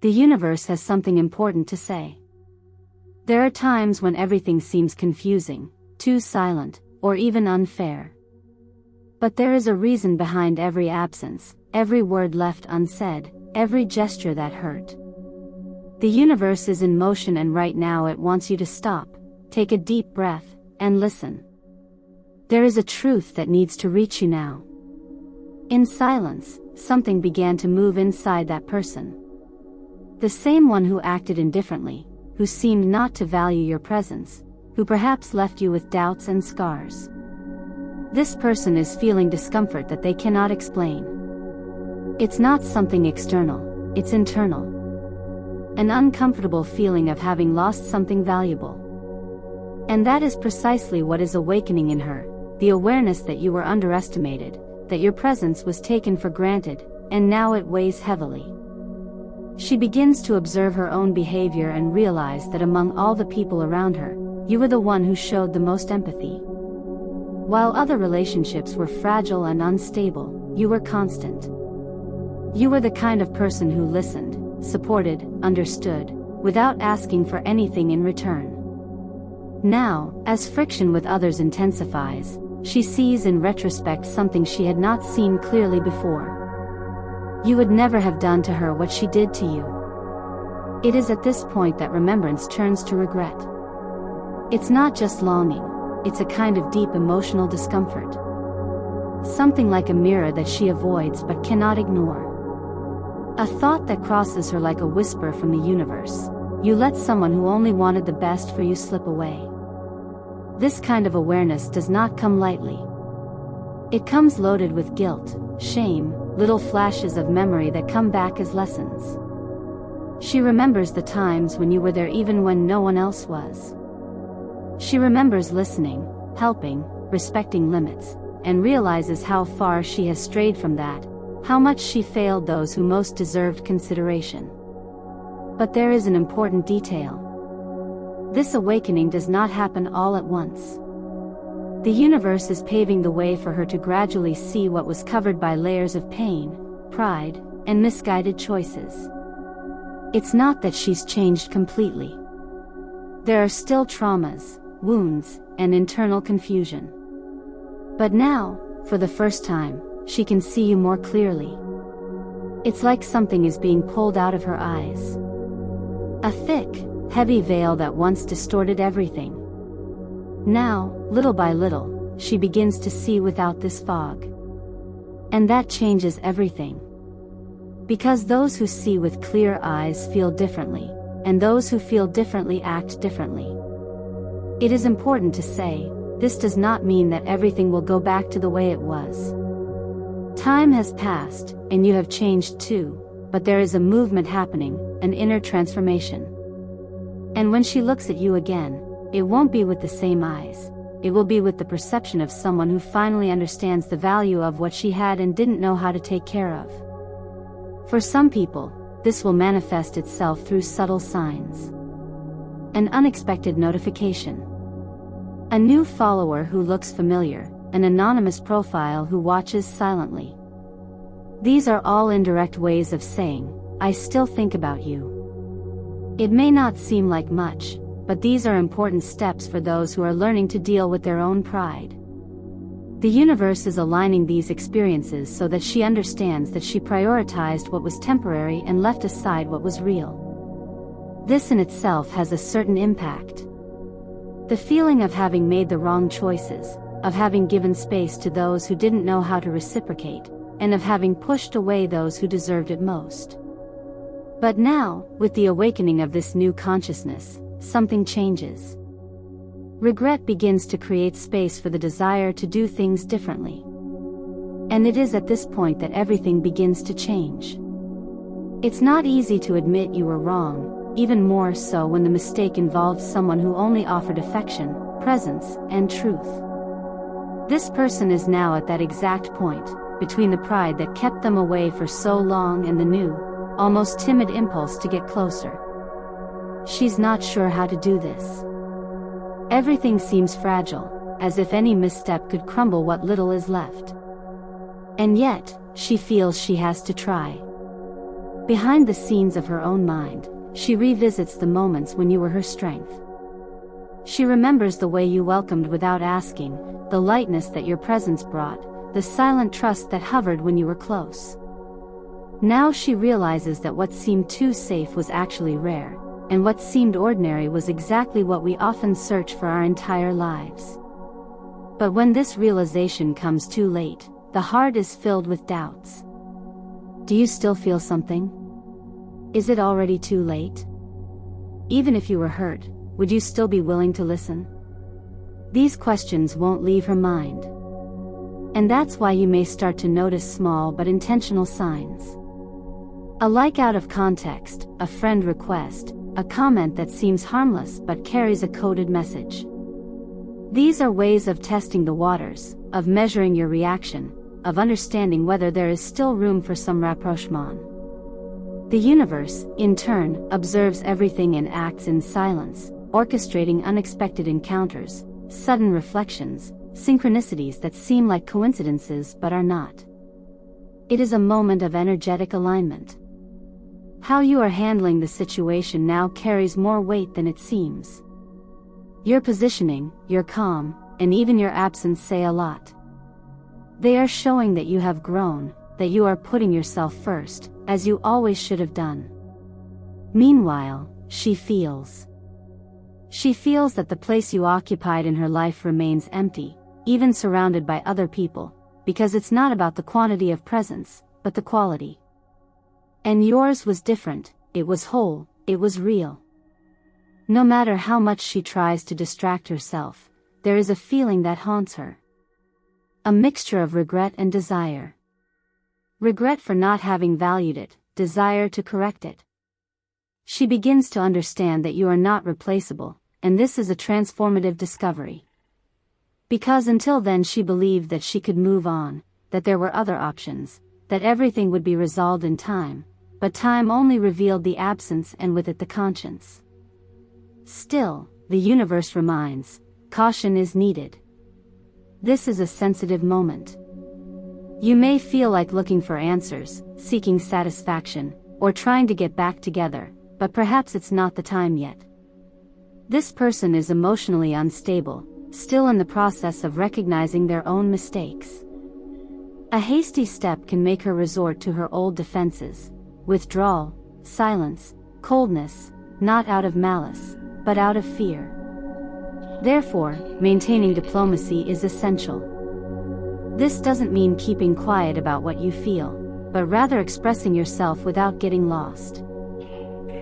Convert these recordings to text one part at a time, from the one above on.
the universe has something important to say. There are times when everything seems confusing, too silent, or even unfair. But there is a reason behind every absence, every word left unsaid, every gesture that hurt. The universe is in motion, and right now it wants you to stop, take a deep breath, and listen. There is a truth that needs to reach you now. In silence, something began to move inside that person. The same one who acted indifferently, who seemed not to value your presence, who perhaps left you with doubts and scars. This person is feeling discomfort that they cannot explain. It's not something external, it's internal. An uncomfortable feeling of having lost something valuable. And that is precisely what is awakening in her, the awareness that you were underestimated, that your presence was taken for granted, and now it weighs heavily. She begins to observe her own behavior and realize that among all the people around her, you were the one who showed the most empathy. While other relationships were fragile and unstable, you were constant. You were the kind of person who listened, supported, understood, without asking for anything in return. Now, as friction with others intensifies, she sees in retrospect something she had not seen clearly before. You would never have done to her what she did to you. It is at this point that remembrance turns to regret. It's not just longing, it's a kind of deep emotional discomfort. Something like a mirror that she avoids but cannot ignore. A thought that crosses her like a whisper from the universe. You let someone who only wanted the best for you slip away. This kind of awareness does not come lightly. It comes loaded with guilt, shame, little flashes of memory that come back as lessons. She remembers the times when you were there even when no one else was. She remembers listening, helping, respecting limits, and realizes how far she has strayed from that, how much she failed those who most deserved consideration. But there is an important detail. This awakening does not happen all at once. The universe is paving the way for her to gradually see what was covered by layers of pain, pride, and misguided choices. It's not that she's changed completely. There are still traumas, wounds, and internal confusion. But now, for the first time, she can see you more clearly. It's like something is being pulled out of her eyes. A thick, heavy veil that once distorted everything. Now, little by little, she begins to see without this fog. And that changes everything. Because those who see with clear eyes feel differently, and those who feel differently act differently. It is important to say, this does not mean that everything will go back to the way it was. Time has passed, and you have changed too, but there is a movement happening, an inner transformation. And when she looks at you again, it won't be with the same eyes, it will be with the perception of someone who finally understands the value of what she had and didn't know how to take care of. For some people, this will manifest itself through subtle signs. An unexpected notification. A new follower who looks familiar, an anonymous profile who watches silently. These are all indirect ways of saying, I still think about you. It may not seem like much, but these are important steps for those who are learning to deal with their own pride. The universe is aligning these experiences so that she understands that she prioritized what was temporary and left aside what was real. This in itself has a certain impact. The feeling of having made the wrong choices, of having given space to those who didn't know how to reciprocate, and of having pushed away those who deserved it most. But now, with the awakening of this new consciousness, something changes. Regret begins to create space for the desire to do things differently. And it is at this point that everything begins to change. It's not easy to admit you were wrong, even more so when the mistake involved someone who only offered affection, presence, and truth. This person is now at that exact point, between the pride that kept them away for so long and the new, almost timid impulse to get closer. She's not sure how to do this. Everything seems fragile, as if any misstep could crumble what little is left. And yet, she feels she has to try. Behind the scenes of her own mind, she revisits the moments when you were her strength. She remembers the way you welcomed without asking, the lightness that your presence brought, the silent trust that hovered when you were close. Now she realizes that what seemed too safe was actually rare, and what seemed ordinary was exactly what we often search for our entire lives. But when this realization comes too late, the heart is filled with doubts. Do you still feel something? Is it already too late? Even if you were hurt, would you still be willing to listen? These questions won't leave her mind. And that's why you may start to notice small but intentional signs. A like out of context, a friend request, a comment that seems harmless but carries a coded message. These are ways of testing the waters, of measuring your reaction, of understanding whether there is still room for some rapprochement. The universe, in turn, observes everything and acts in silence, orchestrating unexpected encounters, sudden reflections, synchronicities that seem like coincidences but are not. It is a moment of energetic alignment. How you are handling the situation now carries more weight than it seems. Your positioning, your calm, and even your absence say a lot. They are showing that you have grown, that you are putting yourself first, as you always should have done. Meanwhile, she feels. She feels that the place you occupied in her life remains empty, even surrounded by other people, because it's not about the quantity of presence, but the quality. And yours was different, it was whole, it was real. No matter how much she tries to distract herself, there is a feeling that haunts her. A mixture of regret and desire. Regret for not having valued it, desire to correct it. She begins to understand that you are not replaceable, and this is a transformative discovery. Because until then she believed that she could move on, that there were other options, that everything would be resolved in time, but time only revealed the absence and with it the conscience. Still, the universe reminds, caution is needed. This is a sensitive moment. You may feel like looking for answers, seeking satisfaction, or trying to get back together, but perhaps it's not the time yet. This person is emotionally unstable, still in the process of recognizing their own mistakes. A hasty step can make her resort to her old defenses, withdrawal, silence, coldness, not out of malice, but out of fear. Therefore, maintaining diplomacy is essential. This doesn't mean keeping quiet about what you feel, but rather expressing yourself without getting lost.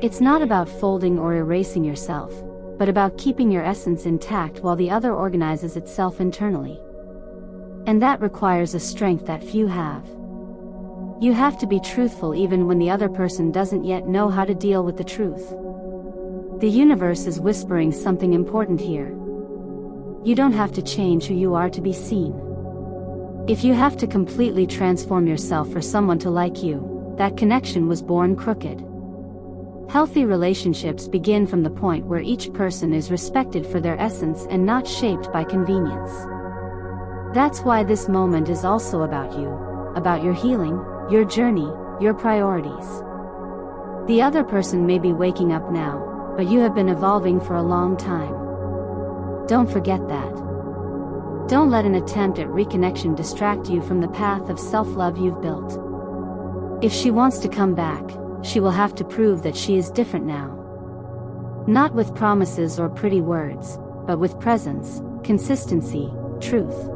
It's not about folding or erasing yourself, but about keeping your essence intact while the other organizes itself internally. And that requires a strength that few have. You have to be truthful even when the other person doesn't yet know how to deal with the truth. The universe is whispering something important here. You don't have to change who you are to be seen. If you have to completely transform yourself for someone to like you, that connection was born crooked. Healthy relationships begin from the point where each person is respected for their essence and not shaped by convenience. That's why this moment is also about you, about your healing, your journey, your priorities. The other person may be waking up now, but you have been evolving for a long time. Don't forget that. Don't let an attempt at reconnection distract you from the path of self-love you've built. If she wants to come back, she will have to prove that she is different now. Not with promises or pretty words, but with presence, consistency, truth.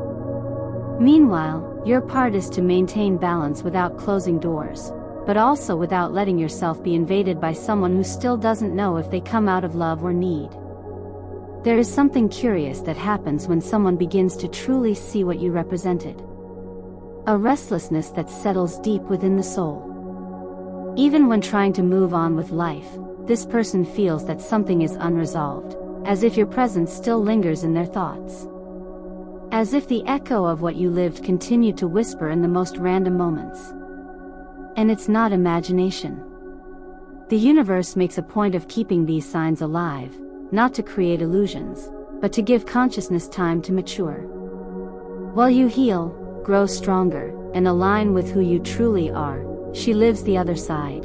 Meanwhile, your part is to maintain balance without closing doors, but also without letting yourself be invaded by someone who still doesn't know if they come out of love or need. There is something curious that happens when someone begins to truly see what you represented. A restlessness that settles deep within the soul. Even when trying to move on with life, this person feels that something is unresolved, as if your presence still lingers in their thoughts. As if the echo of what you lived continued to whisper in the most random moments. And it's not imagination. The universe makes a point of keeping these signs alive, not to create illusions, but to give consciousness time to mature. While you heal, grow stronger, and align with who you truly are, she lives the other side.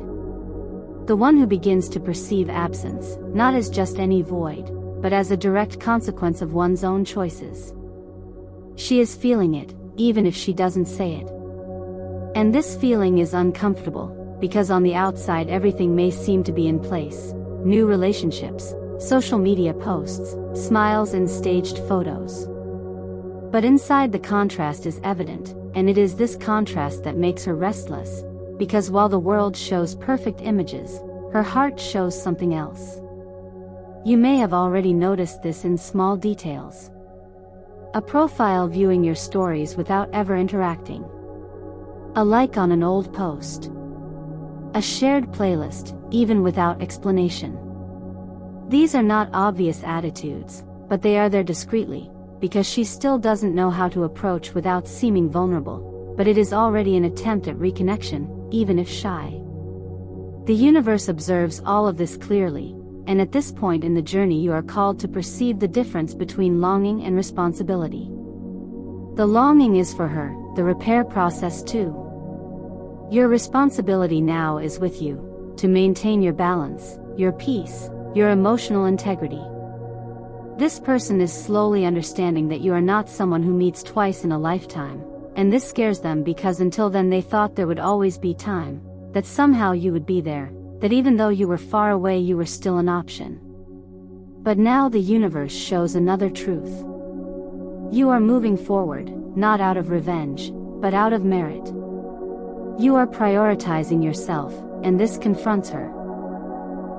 The one who begins to perceive absence, not as just any void, but as a direct consequence of one's own choices. She is feeling it, even if she doesn't say it. And this feeling is uncomfortable, because on the outside everything may seem to be in place. New relationships, social media posts, smiles and staged photos. But inside the contrast is evident, and it is this contrast that makes her restless, because while the world shows perfect images, her heart shows something else. You may have already noticed this in small details. A profile viewing your stories without ever interacting. A like on an old post. A shared playlist, even without explanation. These are not obvious attitudes, but they are there discreetly, because she still doesn't know how to approach without seeming vulnerable, but it is already an attempt at reconnection, even if shy. The universe observes all of this clearly, and at this point in the journey you are called to perceive the difference between longing and responsibility. The longing is for her, the repair process too. Your responsibility now is with you, to maintain your balance, your peace, your emotional integrity. This person is slowly understanding that you are not someone who meets twice in a lifetime, and this scares them because until then they thought there would always be time, that somehow you would be there, that even though you were far away you were still an option. But now the universe shows another truth. You are moving forward, not out of revenge, but out of merit. You are prioritizing yourself, and this confronts her.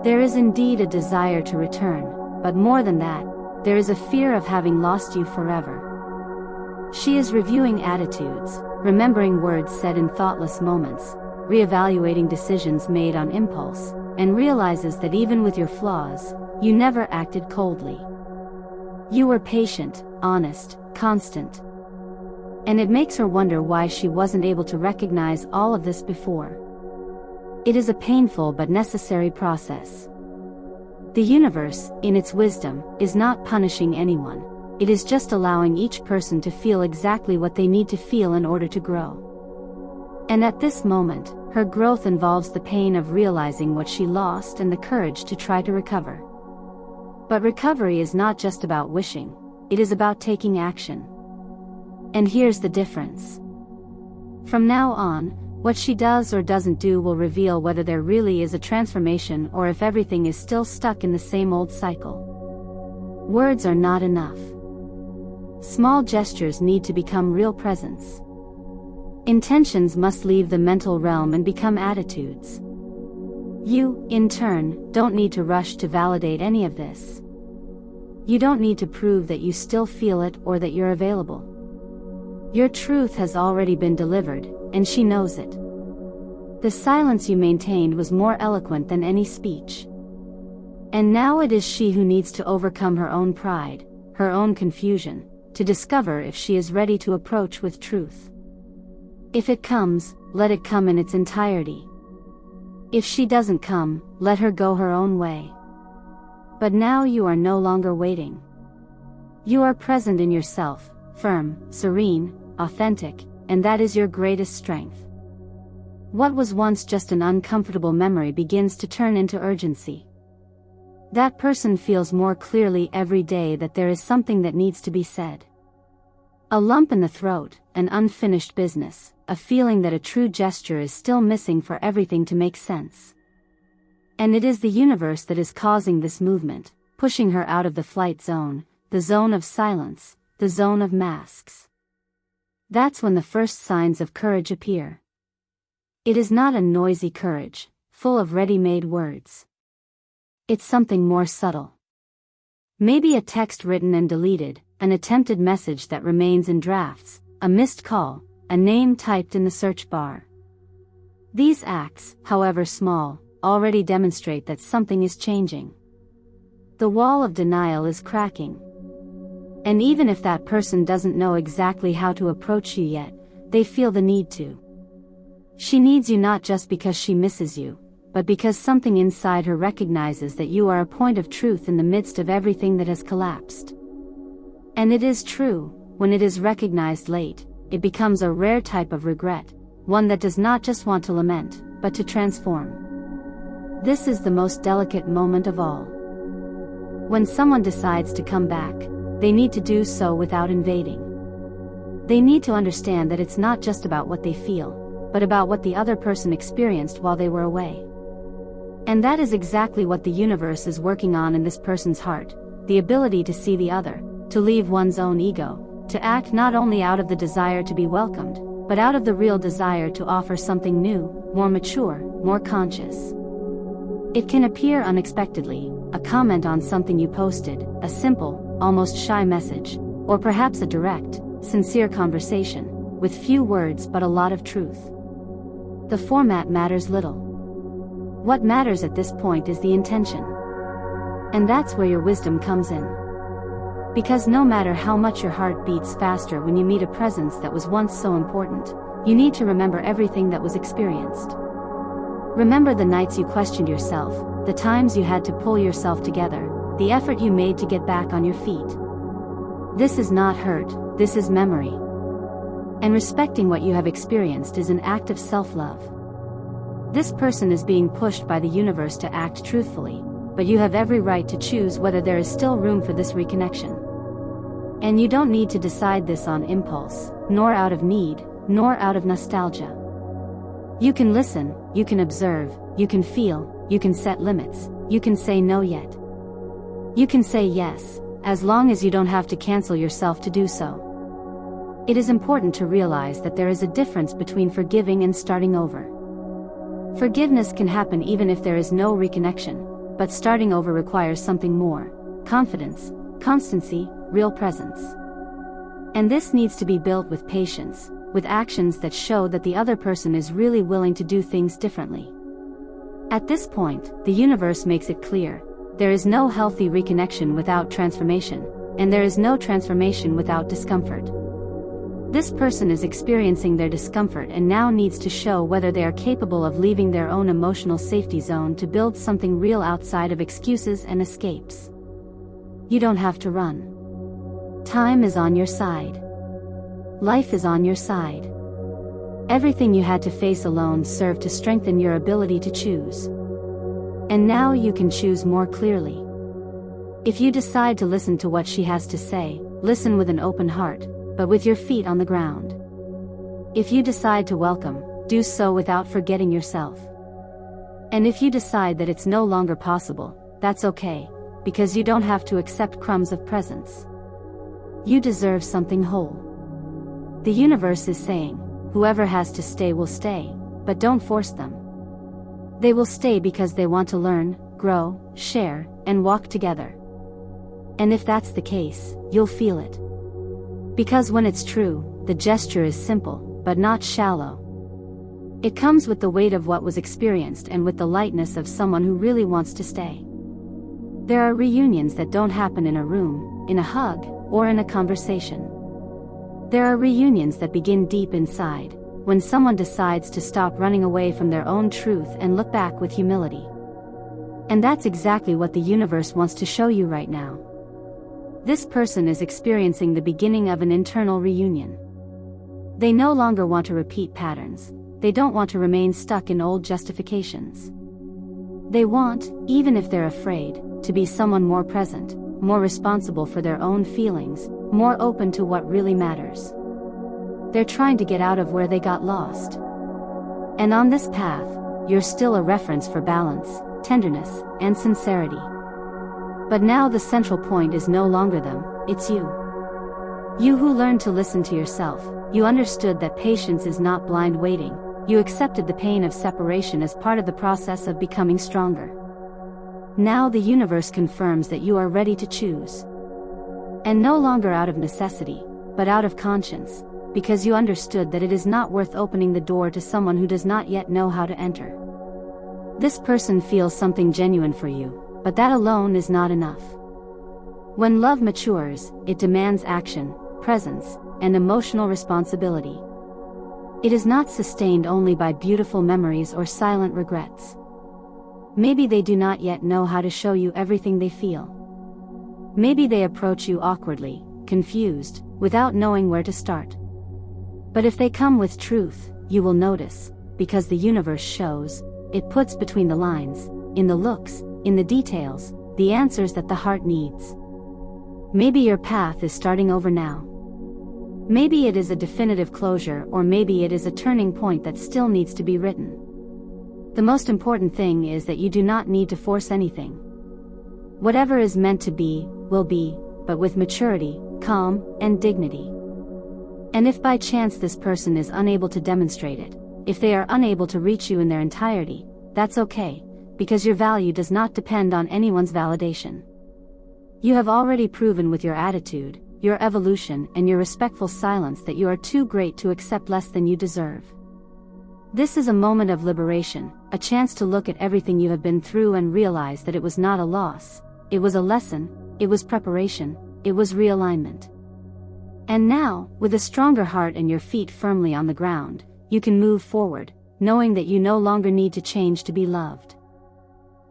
There is indeed a desire to return, but more than that, there is a fear of having lost you forever. She is reviewing attitudes, remembering words said in thoughtless moments, reevaluating decisions made on impulse, and realizes that even with your flaws, you never acted coldly. You were patient, honest, constant. And it makes her wonder why she wasn't able to recognize all of this before. It is a painful but necessary process. The universe, in its wisdom, is not punishing anyone. It is just allowing each person to feel exactly what they need to feel in order to grow. And at this moment, her growth involves the pain of realizing what she lost and the courage to try to recover. But recovery is not just about wishing, it is about taking action. And here's the difference. From now on, what she does or doesn't do will reveal whether there really is a transformation or if everything is still stuck in the same old cycle. Words are not enough. Small gestures need to become real presence. Intentions must leave the mental realm and become attitudes. You, in turn, don't need to rush to validate any of this. You don't need to prove that you still feel it or that you're available. Your truth has already been delivered, and she knows it. The silence you maintained was more eloquent than any speech. And now it is she who needs to overcome her own pride, her own confusion, to discover if she is ready to approach with truth. If it comes, let it come in its entirety. If she doesn't come, let her go her own way. But now you are no longer waiting. You are present in yourself, firm, serene, authentic, and that is your greatest strength. What was once just an uncomfortable memory begins to turn into urgency. That person feels more clearly every day that there is something that needs to be said. A lump in the throat, an unfinished business, a feeling that a true gesture is still missing for everything to make sense. And it is the universe that is causing this movement, pushing her out of the flight zone, the zone of silence, the zone of masks. That's when the first signs of courage appear. It is not a noisy courage, full of ready-made words. It's something more subtle. Maybe a text written and deleted, an attempted message that remains in drafts, a missed call, a name typed in the search bar. These acts, however small, already demonstrate that something is changing. The wall of denial is cracking. And even if that person doesn't know exactly how to approach you yet, they feel the need to. She needs you not just because she misses you, but because something inside her recognizes that you are a point of truth in the midst of everything that has collapsed. And it is true, when it is recognized late, it becomes a rare type of regret, one that does not just want to lament, but to transform. This is the most delicate moment of all. When someone decides to come back, they need to do so without invading. They need to understand that it's not just about what they feel, but about what the other person experienced while they were away. And that is exactly what the universe is working on in this person's heart, the ability to see the other, to leave one's own ego, to act not only out of the desire to be welcomed, but out of the real desire to offer something new, more mature, more conscious. It can appear unexpectedly, a comment on something you posted, a simple, almost shy message, or perhaps a direct, sincere conversation, with few words but a lot of truth. The format matters little. What matters at this point is the intention. And that's where your wisdom comes in. Because no matter how much your heart beats faster when you meet a presence that was once so important, you need to remember everything that was experienced. Remember the nights you questioned yourself, the times you had to pull yourself together, the effort you made to get back on your feet. This is not hurt, this is memory. And respecting what you have experienced is an act of self-love. This person is being pushed by the universe to act truthfully, but you have every right to choose whether there is still room for this reconnection. And you don't need to decide this on impulse, nor out of need, nor out of nostalgia. You can listen, you can observe, you can feel, you can set limits, you can say no yet. You can say yes, as long as you don't have to cancel yourself to do so. It is important to realize that there is a difference between forgiving and starting over. Forgiveness can happen even if there is no reconnection, but starting over requires something more: confidence, constancy, real presence. And this needs to be built with patience, with actions that show that the other person is really willing to do things differently. At this point, the universe makes it clear: there is no healthy reconnection without transformation, and there is no transformation without discomfort. This person is experiencing their discomfort and now needs to show whether they are capable of leaving their own emotional safety zone to build something real outside of excuses and escapes. You don't have to run. Time is on your side. Life is on your side. Everything you had to face alone served to strengthen your ability to choose. And now you can choose more clearly. If you decide to listen to what she has to say, listen with an open heart, but with your feet on the ground. If you decide to welcome, do so without forgetting yourself. And if you decide that it's no longer possible, that's okay, because you don't have to accept crumbs of presence. You deserve something whole. The universe is saying, whoever has to stay will stay, but don't force them. They will stay because they want to learn, grow, share, and walk together. And if that's the case, you'll feel it. Because when it's true, the gesture is simple, but not shallow. It comes with the weight of what was experienced and with the lightness of someone who really wants to stay. There are reunions that don't happen in a room, in a hug, or in a conversation. There are reunions that begin deep inside, when someone decides to stop running away from their own truth and look back with humility. And that's exactly what the universe wants to show you right now. This person is experiencing the beginning of an internal reunion. They no longer want to repeat patterns. They don't want to remain stuck in old justifications. They want, even if they're afraid, to be someone more present, more responsible for their own feelings, more open to what really matters. They're trying to get out of where they got lost. And on this path, you're still a reference for balance, tenderness, and sincerity. But now the central point is no longer them, it's you. You who learned to listen to yourself, you understood that patience is not blind waiting, you accepted the pain of separation as part of the process of becoming stronger. Now the universe confirms that you are ready to choose. And no longer out of necessity, but out of conscience, because you understood that it is not worth opening the door to someone who does not yet know how to enter. This person feels something genuine for you, but that alone is not enough. When love matures, it demands action, presence, and emotional responsibility. It is not sustained only by beautiful memories or silent regrets. Maybe they do not yet know how to show you everything they feel. Maybe they approach you awkwardly, confused, without knowing where to start. But if they come with truth, you will notice, because the universe shows, it puts between the lines, in the looks, in the details, the answers that the heart needs. Maybe your path is starting over now. Maybe it is a definitive closure, or maybe it is a turning point that still needs to be written. The most important thing is that you do not need to force anything. Whatever is meant to be, will be, but with maturity, calm, and dignity. And if by chance this person is unable to demonstrate it, if they are unable to reach you in their entirety, that's okay, because your value does not depend on anyone's validation. You have already proven with your attitude, your evolution, and your respectful silence that you are too great to accept less than you deserve. This is a moment of liberation, a chance to look at everything you have been through and realize that it was not a loss, it was a lesson, it was preparation, it was realignment. And now, with a stronger heart and your feet firmly on the ground, you can move forward, knowing that you no longer need to change to be loved.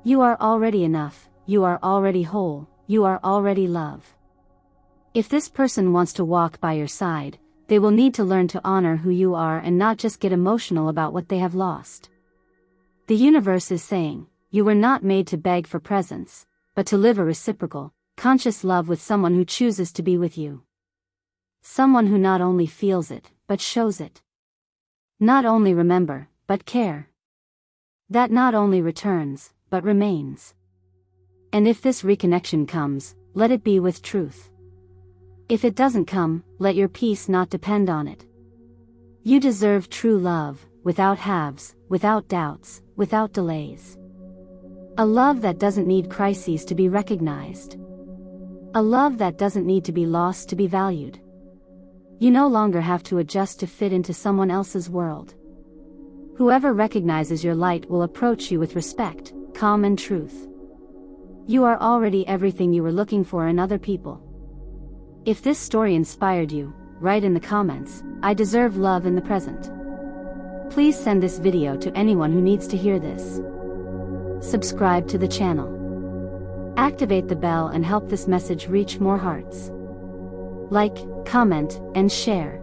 You are already enough, you are already whole, you are already love. If this person wants to walk by your side, they will need to learn to honor who you are and not just get emotional about what they have lost. The universe is saying, you were not made to beg for presents, but to live a reciprocal, conscious love with someone who chooses to be with you. Someone who not only feels it, but shows it. Not only remember, but care. That not only returns, but remains. And if this reconnection comes, let it be with truth. If it doesn't come, let your peace not depend on it. You deserve true love, without halves, without doubts, without delays. A love that doesn't need crises to be recognized. A love that doesn't need to be lost to be valued. You no longer have to adjust to fit into someone else's world. Whoever recognizes your light will approach you with respect, calm, and truth. You are already everything you were looking for in other people. If this story inspired you, write in the comments, I deserve love in the present. Please send this video to anyone who needs to hear this. Subscribe to the channel. Activate the bell and help this message reach more hearts. Like, comment, and share.